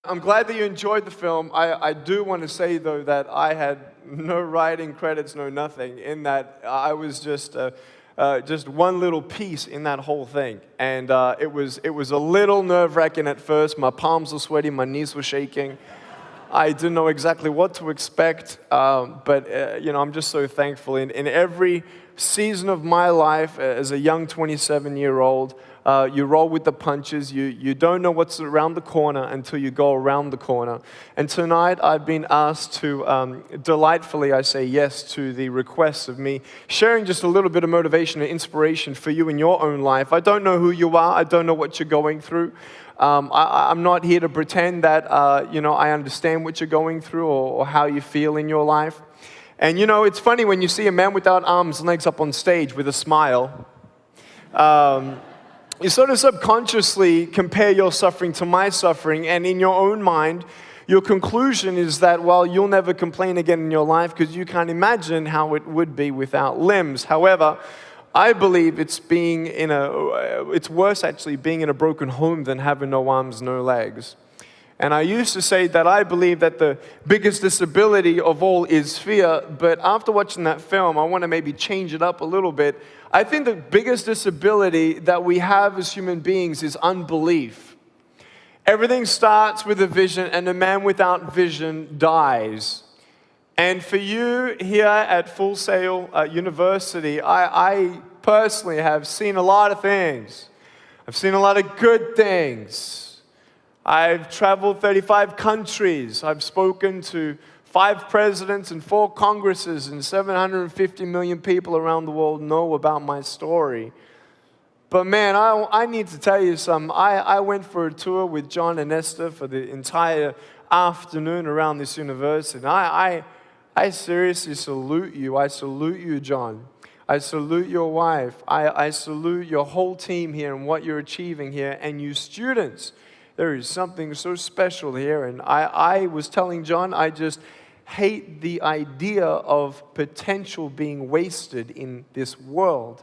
I'm glad that you enjoyed the film. I do want to say, though, that I had no writing credits, no nothing, in that I was just one little piece in that whole thing. And it was a little nerve-wracking at first. My palms were sweaty, my knees were shaking. I didn't know exactly what to expect, but I'm just so thankful. In every season of my life as a young 27-year-old, you roll with the punches. You don't know what's around the corner until you go around the corner. And tonight I've been asked to delightfully, I say yes to the request of me sharing just a little bit of motivation and inspiration for you in your own life. I don't know who you are. I don't know what you're going through. I'm not here to pretend that I understand what you're going through or how you feel in your life. And it's funny when you see a man without arms and legs up on stage with a smile. You sort of subconsciously compare your suffering to my suffering, and in your own mind, your conclusion is that, well, you'll never complain again in your life because you can't imagine how it would be without limbs. However, I believe it's worse actually being in a broken home than having no arms, no legs. And I used to say that I believe that the biggest disability of all is fear, but after watching that film, I want to maybe change it up a little bit. I think the biggest disability that we have as human beings is unbelief. Everything starts with a vision, and a man without vision dies. And for you here at Full Sail University, I personally have seen a lot of things. I've seen a lot of good things. I've traveled 35 countries. I've spoken to 5 presidents and 4 congresses, and 750 million people around the world know about my story. But man, I need to tell you something. I went for a tour with John and Esther for the entire afternoon around this university. And I seriously salute you. I salute you, John. I salute your wife. I salute your whole team here and what you're achieving here. And you students, there is something so special here. And I was telling John, I just hate the idea of potential being wasted in this world.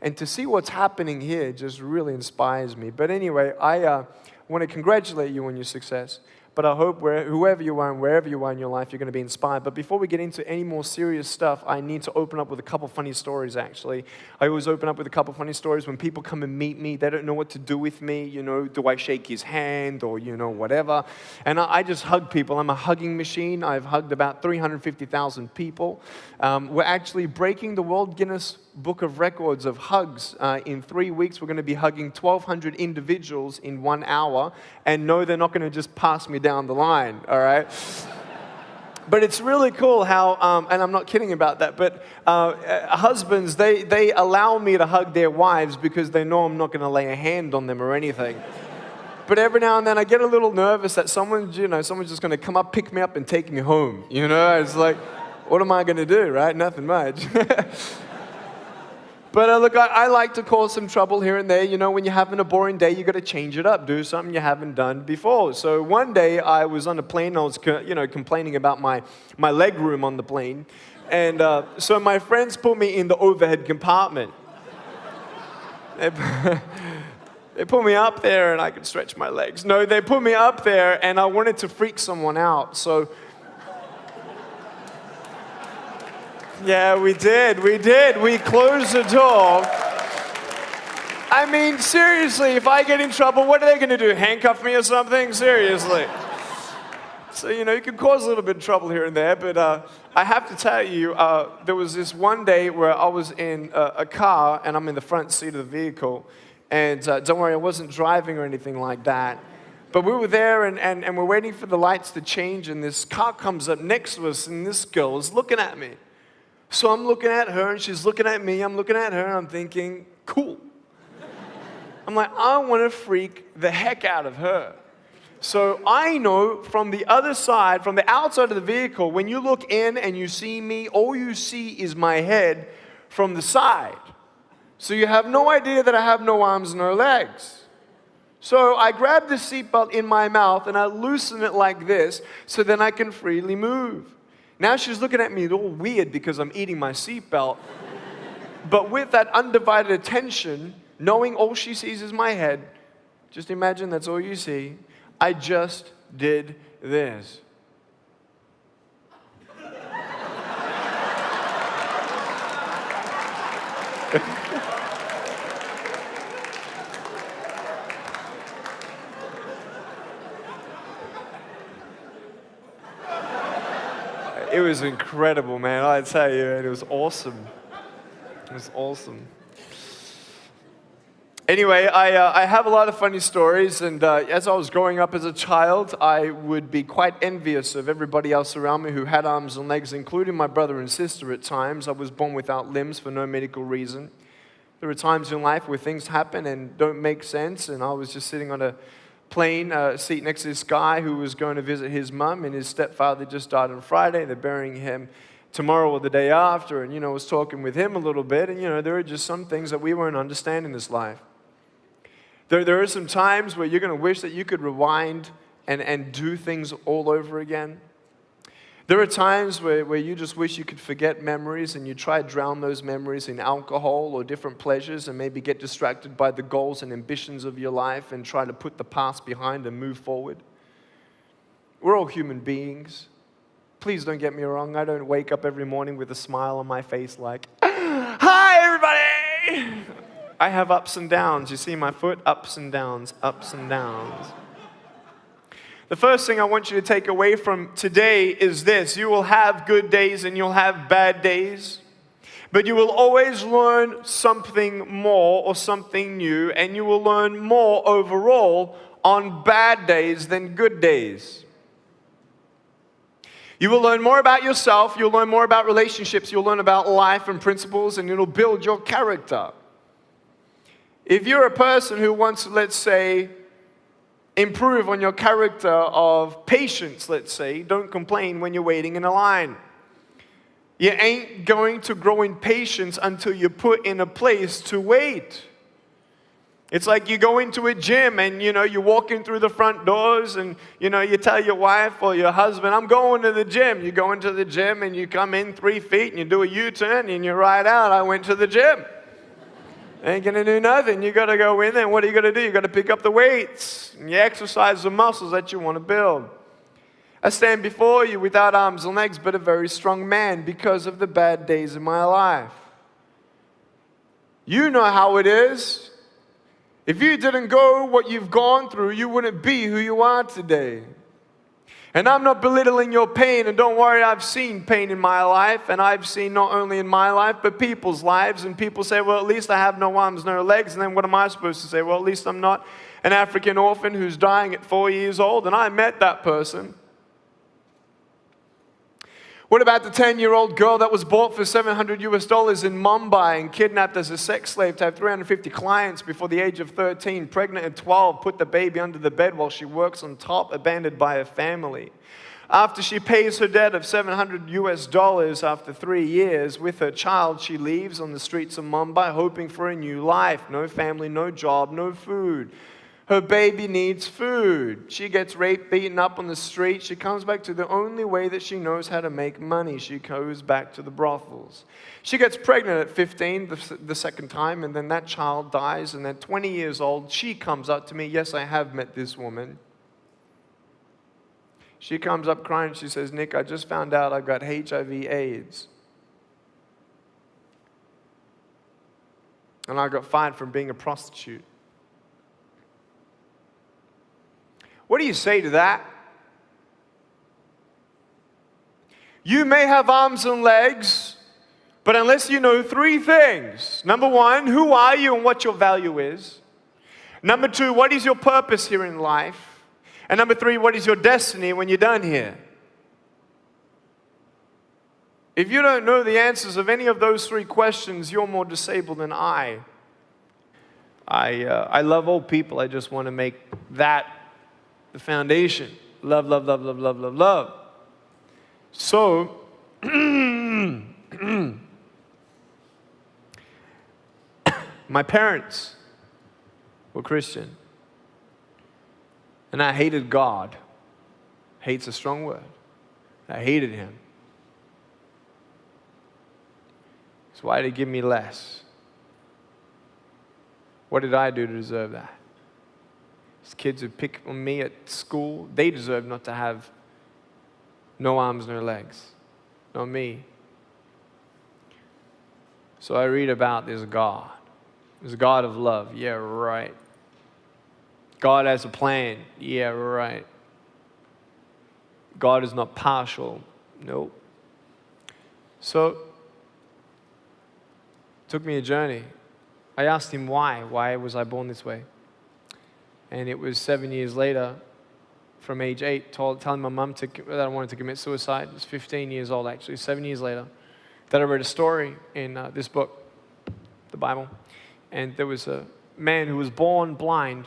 And to see what's happening here just really inspires me. But anyway, I want to congratulate you on your success. But I hope whoever you are and wherever you are in your life, you're going to be inspired. But before we get into any more serious stuff, I need to open up with a couple funny stories, actually. I always open up with a couple funny stories. When people come and meet me, they don't know what to do with me. Do I shake his hand or, whatever. And I just hug people. I'm a hugging machine. I've hugged about 350,000 people. We're actually breaking the World Guinness Book of Records of hugs. In 3 weeks, we're going to be hugging 1,200 individuals in 1 hour. And no, they're not going to just pass me down the line, all right? But it's really cool how, and I'm not kidding about that, but husbands, they allow me to hug their wives because they know I'm not going to lay a hand on them or anything. But every now and then I get a little nervous that someone's just going to come up, pick me up, and take me home. It's like, what am I going to do, right? Nothing much. But look, I like to cause some trouble here and there. When you're having a boring day, you got to change it up, do something you haven't done before. So one day I was on a plane. I was, complaining about my leg room on the plane, and so my friends put me in the overhead compartment. They put me up there, and I could stretch my legs. No, they put me up there, and I wanted to freak someone out. So. Yeah, we did. We closed the door. I mean, seriously, if I get in trouble, what are they going to do? Handcuff me or something? Seriously. So, you can cause a little bit of trouble here and there, but I have to tell you, there was this one day where I was in a car, and I'm in the front seat of the vehicle, and don't worry, I wasn't driving or anything like that. But we were there, and we're waiting for the lights to change, and this car comes up next to us, and this girl is looking at me. So I'm looking at her, and she's looking at me. I'm looking at her, and I'm thinking, cool. I'm like, I want to freak the heck out of her. So I know from the other side, from the outside of the vehicle, when you look in and you see me, all you see is my head from the side. So you have no idea that I have no arms, no legs. So I grab the seatbelt in my mouth, and I loosen it like this so then I can freely move. Now she's looking at me all weird because I'm eating my seatbelt. But with that undivided attention, knowing all she sees is my head, just imagine that's all you see, I just did this. It was incredible, man. I tell you, it was awesome. It was awesome. Anyway, I have a lot of funny stories, and as I was growing up as a child, I would be quite envious of everybody else around me who had arms and legs, including my brother and sister at times. I was born without limbs for no medical reason. There are times in life where things happen and don't make sense, and I was just sitting on a plane seat next to this guy who was going to visit his mum, and his stepfather just died on Friday. They're burying him tomorrow or the day after, and, I was talking with him a little bit, and, there are just some things that we won't understand in this life. There are some times where you're going to wish that you could rewind and do things all over again. There are times where you just wish you could forget memories, and you try to drown those memories in alcohol or different pleasures, and maybe get distracted by the goals and ambitions of your life and try to put the past behind and move forward. We're all human beings. Please don't get me wrong. I don't wake up every morning with a smile on my face like, "Hi, everybody!" I have ups and downs. You see my foot? Ups and downs, ups and downs. The first thing I want you to take away from today is this. You will have good days and you'll have bad days, but you will always learn something more or something new, and you will learn more overall on bad days than good days. You will learn more about yourself, you'll learn more about relationships, you'll learn about life and principles, and it'll build your character. If you're a person who wants to, let's say, improve on your character of patience, let's say, don't complain when you're waiting in a line. You ain't going to grow in patience until you're put in a place to wait. It's like you go into a gym and, you walk in through the front doors and, you tell your wife or your husband, "I'm going to the gym." You go into the gym and you come in 3 feet and you do a U-turn and you ride out, "I went to the gym." Ain't gonna do nothing. You gotta go in there, and what are you gonna do? You gotta pick up the weights, and you exercise the muscles that you want to build. I stand before you without arms and legs, but a very strong man because of the bad days in my life. You know how it is. If you didn't go what you've gone through, you wouldn't be who you are today. And I'm not belittling your pain, and don't worry, I've seen pain in my life, and I've seen not only in my life, but people's lives, and people say, "Well, at least I have no arms, no legs," and then what am I supposed to say? Well, at least I'm not an African orphan who's dying at 4 years old, and I met that person. What about the 10-year-old girl that was bought for $700 in Mumbai and kidnapped as a sex slave to have 350 clients before the age of 13, pregnant at 12, put the baby under the bed while she works on top, abandoned by her family? After she pays her debt of $700 after 3 years with her child, she leaves on the streets of Mumbai hoping for a new life. No family, no job, no food. Her baby needs food. She gets raped, beaten up on the street. She comes back to the only way that she knows how to make money. She goes back to the brothels. She gets pregnant at 15 the second time, and then that child dies. And then 20 years old, she comes up to me. Yes, I have met this woman. She comes up crying. She says, "Nick, I just found out I got HIV/AIDS. And I got fired from being a prostitute." What do you say to that? You may have arms and legs, but unless you know 3 things. Number 1, who are you and what your value is? Number 2, what is your purpose here in life? And number 3, what is your destiny when you're done here? If you don't know the answers of any of those 3 questions, you're more disabled than I. I love all people. I just want to make that the foundation. Love, love, love, love, love, love, love. So, my parents were Christian. And I hated God. Hate's a strong word. I hated Him. So why did He give me less? What did I do to deserve that? These kids who pick on me at school, they deserve not to have no arms, no legs. Not me. So I read about this God. This God of love. Yeah, right. God has a plan. Yeah, right. God is not partial. Nope. So, it took me a journey. I asked him why. Why was I born this way? And it was 7 years later, from age 8, telling my mum that I wanted to commit suicide. I was 15 years old, actually, 7 years later, that I read a story in this book, the Bible. And there was a man who was born blind,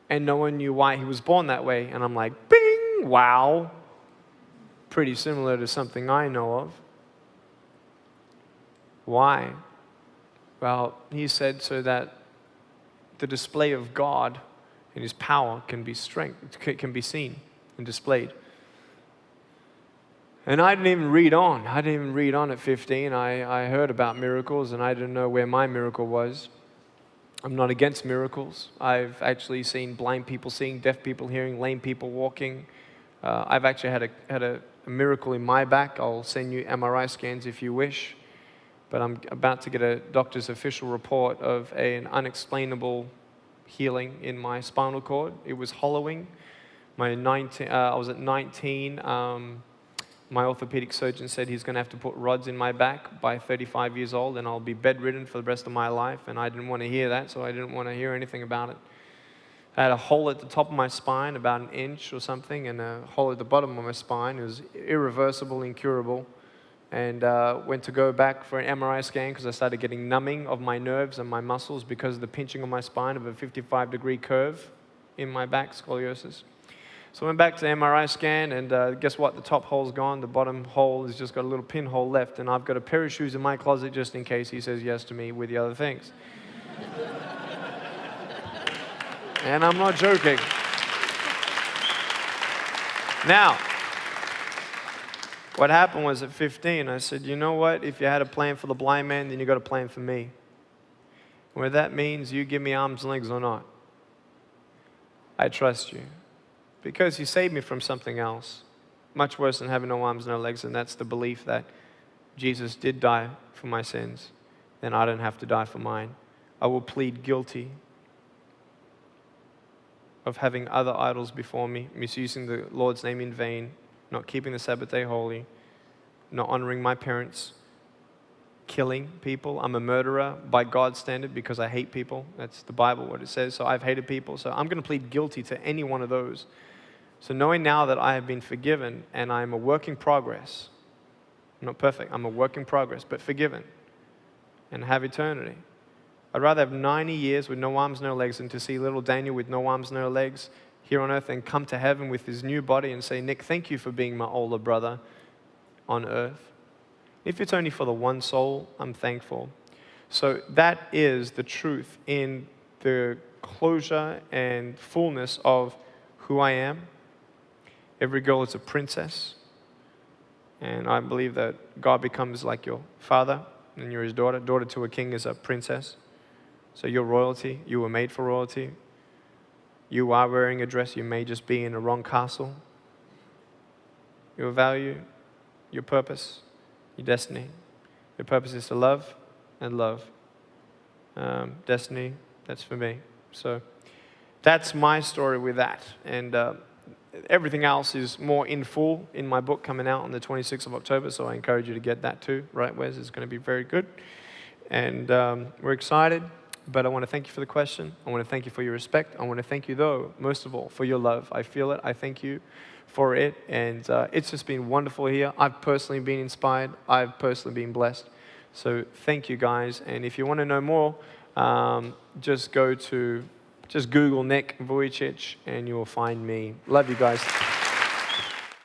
and no one knew why he was born that way. And I'm like, bing, wow. Pretty similar to something I know of. Why? Well, he said so that the display of God and His power can be seen and displayed. And I didn't even read on. I didn't even read on at 15. I heard about miracles, and I didn't know where my miracle was. I'm not against miracles. I've actually seen blind people seeing, deaf people hearing, lame people walking. I've actually had a miracle in my back. I'll send you MRI scans if you wish. But I'm about to get a doctor's official report of an unexplainable healing in my spinal cord. It was hollowing. I was at 19. My orthopedic surgeon said he's going to have to put rods in my back by 35 years old, and I'll be bedridden for the rest of my life. And I didn't want to hear that, so I didn't want to hear anything about it. I had a hole at the top of my spine, about an inch or something, and a hole at the bottom of my spine. It was irreversible, incurable. And went to go back for an MRI scan because I started getting numbing of my nerves and my muscles because of the pinching of my spine of a 55-degree curve in my back, scoliosis. So I went back to the MRI scan, and guess what? The top hole's gone. The bottom hole has just got a little pinhole left, and I've got a pair of shoes in my closet just in case he says yes to me with the other things. And I'm not joking. Now, what happened was at 15, I said, you know what? If you had a plan for the blind man, then you got a plan for me. Whether that means you give me arms and legs or not, I trust you. Because you saved me from something else, much worse than having no arms, no legs, and that's the belief that Jesus did die for my sins, then I don't have to die for mine. I will plead guilty of having other idols before me, misusing the Lord's name in vain, not keeping the Sabbath day holy, not honoring my parents, killing people. I'm a murderer by God's standard because I hate people. That's the Bible, what it says. So I've hated people. So I'm going to plead guilty to any one of those. So knowing now that I have been forgiven and I'm a work in progress, I'm not perfect, I'm a work in progress, but forgiven and have eternity. I'd rather have 90 years with no arms, no legs than to see little Daniel with no arms, no legs here on earth and come to heaven with his new body and say, Nick, thank you for being my older brother on earth. If it's only for the one soul, I'm thankful. So that is the truth in the closure and fullness of who I am. Every girl is a princess. And I believe that God becomes like your father and you're his daughter. Daughter to a king is a princess. So you're royalty. You were made for royalty. You are wearing a dress. You may just be in a wrong castle. Your value, your purpose, your destiny. Your purpose is to love and love. Destiny, that's for me. So that's my story with that. And everything else is more in full in my book coming out on the 26th of October. So I encourage you to get that too. Right, Wes? It's going to be very good. And we're excited. But I want to thank you for the question. I want to thank you for your respect. I want to thank you, though, most of all, for your love. I feel it. I thank you for it. And it's just been wonderful here. I've personally been inspired. I've personally been blessed. So thank you, guys. And if you want to know more, just Google Nick Vujicic, and you will find me. Love you guys.